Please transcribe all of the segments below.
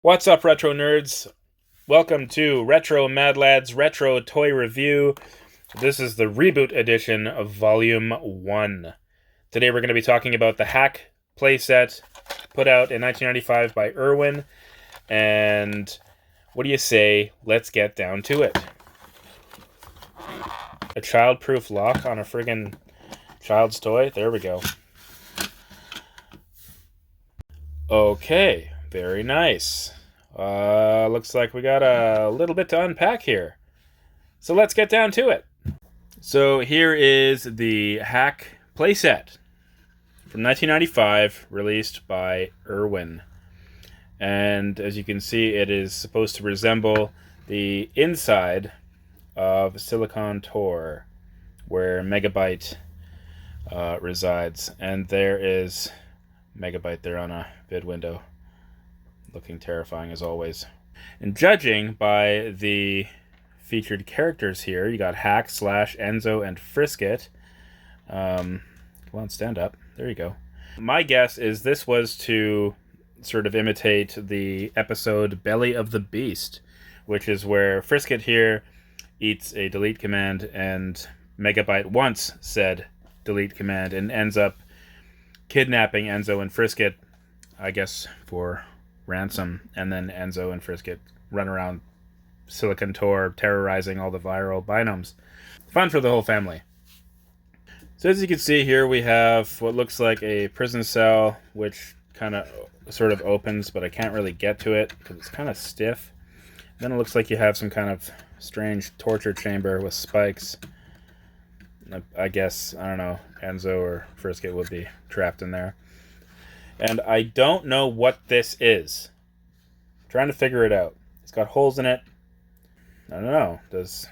What's up, retro nerds? Welcome to Retro Mad Lads Retro Toy Review. This is the ReBoot edition of Volume 1. Today we're going to be talking about the Hack Playset, put out in 1995 by Irwin. And what do you say? Let's get down to it. A child-proof lock on a friggin' child's toy? There we go. Okay, very nice. Looks like we got a little bit to unpack here. So let's get down to it. So here is the Hack Playset from 1995, released by Irwin. And as you can see, it is supposed to resemble the inside of Silicon Tor, where Megabyte resides. And there is Megabyte there on a vid window, looking terrifying as always. And judging by the featured characters here, you got Hack, Slash, Enzo, and Frisket. Come on, stand up. There you go. My guess is this was to sort of imitate the episode Belly of the Beast, which is where Frisket here eats a delete command, and Megabyte once said delete command and ends up kidnapping Enzo and Frisket, I guess, for ransom, and then Enzo and Frisket run around Silicon Tor terrorizing all the viral binomes. Fun for the whole family. So as you can see here, we have what looks like a prison cell, which kind of sort of opens, but I can't really get to it because it's kind of stiff. Then it looks like you have some kind of strange torture chamber with spikes. I guess, I don't know, Enzo or Frisket would be trapped in there. And I don't know what this is. I'm trying to figure it out. It's got holes in it. I don't know. Does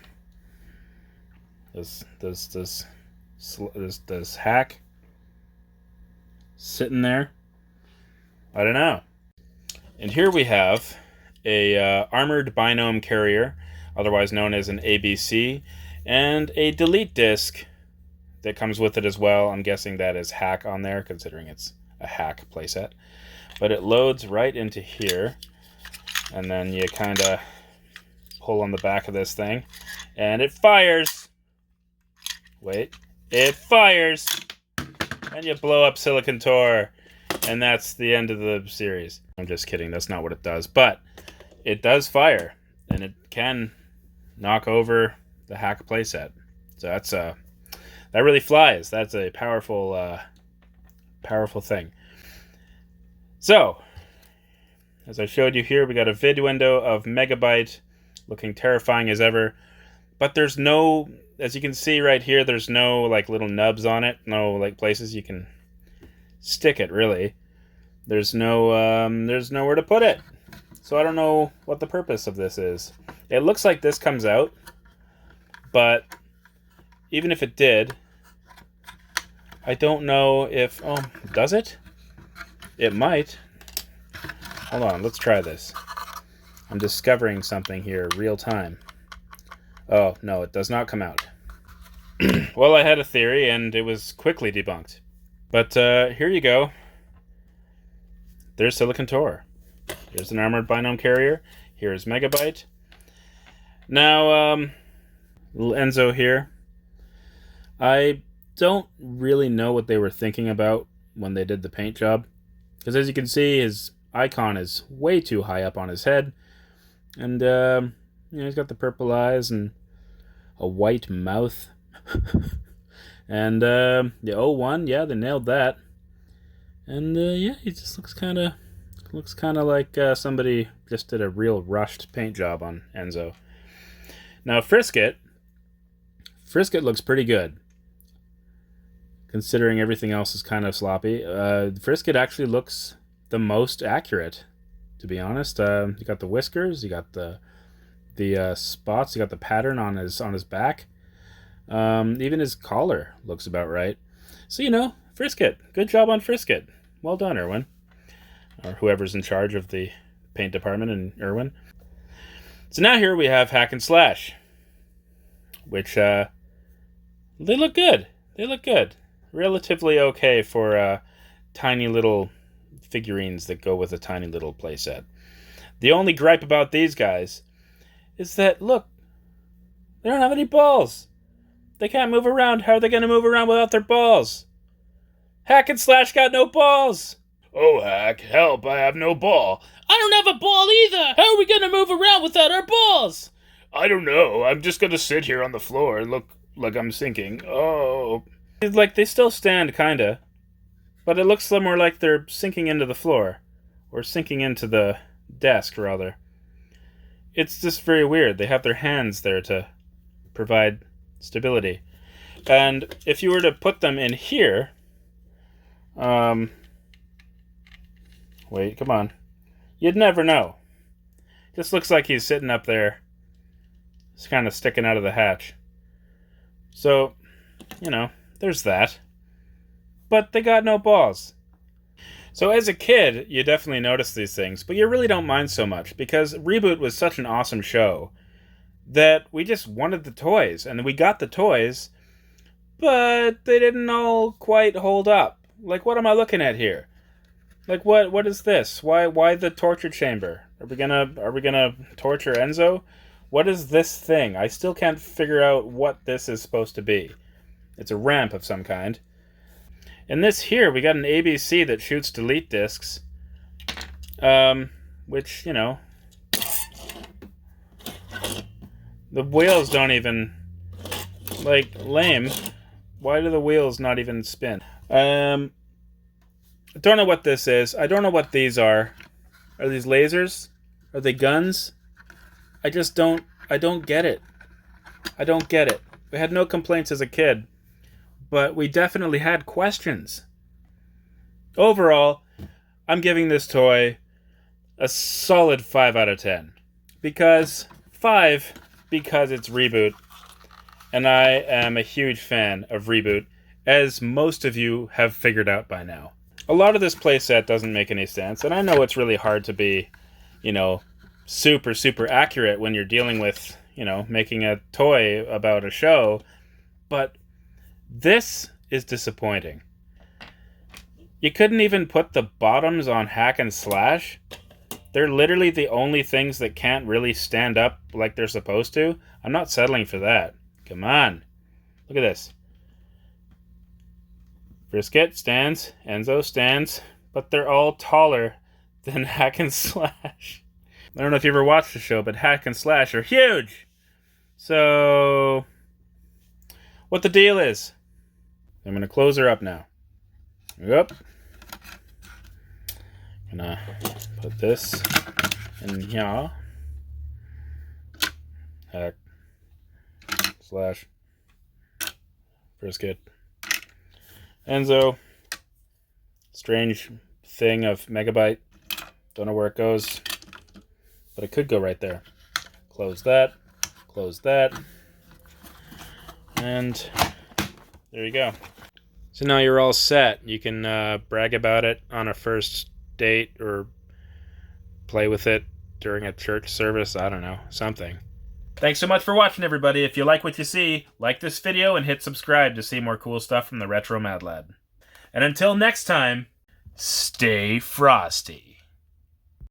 Hack sit in there? I don't know. And here we have a armored binome carrier, otherwise known as an ABC, and a delete disk that comes with it as well. I'm guessing that is Hack on there, considering it's a Hack playset. But it loads right into here, and then you kind of pull on the back of this thing, and it fires. Wait, it fires, and you blow up Silicon Tor, and that's the end of the series. I'm just kidding, that's not what it does, but it does fire, and it can knock over the Hack playset. So that's that really flies. That's a powerful thing. So, as I showed you here, we got a vid window of Megabyte looking terrifying as ever, but there's no, as you can see right here, there's no like little nubs on it, no like places you can stick it really. There's nowhere to put it. So I don't know what the purpose of this is. It looks like this comes out, but even if it did, I don't know if, does it? It might. Hold on, let's try this. I'm discovering something here real time. Oh, no, it does not come out. Well, I had a theory, and it was quickly debunked. But here you go. There's Silicon Tor. Here's an armored binome carrier. Here's Megabyte. Now, little Enzo here. I don't really know what they were thinking about when they did the paint job, because as you can see, his icon is way too high up on his head, and he's got the purple eyes and a white mouth. And the 01, yeah, they nailed that. And yeah, he just looks kind of like somebody just did a real rushed paint job on Enzo. Now Frisket looks pretty good, considering everything else is kind of sloppy. Frisket actually looks the most accurate, to be honest. You got the whiskers, you got the spots, you got the pattern on his back. Even his collar looks about right. So, Frisket. Good job on Frisket. Well done, Irwin. Or whoever's in charge of the paint department in Irwin. So now here we have Hack and Slash, which they look good. They look good. Relatively okay for tiny little figurines that go with a tiny little playset. The only gripe about these guys is that, look, they don't have any balls. They can't move around. How are they going to move around without their balls? Hack and Slash got no balls. Oh, Hack, help, I have no ball. I don't have a ball either. How are we going to move around without our balls? I don't know. I'm just going to sit here on the floor and look like I'm sinking. Oh. Like, they still stand, kinda. But it looks more like they're sinking into the floor. Or sinking into the desk, rather. It's just very weird. They have their hands there to provide stability. And if you were to put them in here... wait, come on. You'd never know. Just looks like he's sitting up there. It's kind of sticking out of the hatch. So, you know, there's that. But they got no balls. So as a kid, you definitely notice these things, but you really don't mind so much, because ReBoot was such an awesome show that we just wanted the toys, and we got the toys, but they didn't all quite hold up. Like, what am I looking at here? Like, what is this? Why the torture chamber? Are we gonna torture Enzo? What is this thing? I still can't figure out what this is supposed to be. It's a ramp of some kind. In this here, we got an ABC that shoots delete discs. Which, you know... The wheels don't even... Like, lame. Why do the wheels not even spin? I don't know what this is. I don't know what these are. Are these lasers? Are they guns? I don't get it. I don't get it. We had no complaints as a kid, but we definitely had questions. Overall, I'm giving this toy a solid 5 out of 10. Because it's ReBoot, and I am a huge fan of ReBoot, as most of you have figured out by now. A lot of this playset doesn't make any sense, and I know it's really hard to be, you know, super accurate when you're dealing with, you know, making a toy about a show, but this is disappointing. You couldn't even put the bottoms on Hack and Slash? They're literally the only things that can't really stand up like they're supposed to. I'm not settling for that. Come on. Look at this. Brisket stands, Enzo stands, but they're all taller than Hack and Slash. I don't know if you ever watched the show, but Hack and Slash are huge! So, what the deal is? I'm going to close her up now. Yep. Gonna put this in here. Hack. Slash. Brisket. Enzo. Strange thing of Megabyte. Don't know where it goes. But it could go right there. Close that. Close that. And there you go. So now you're all set. You can brag about it on a first date or play with it during a church service. I don't know. Something. Thanks so much for watching, everybody. If you like what you see, like this video and hit subscribe to see more cool stuff from the Retro Mad Lad. And until next time, stay frosty.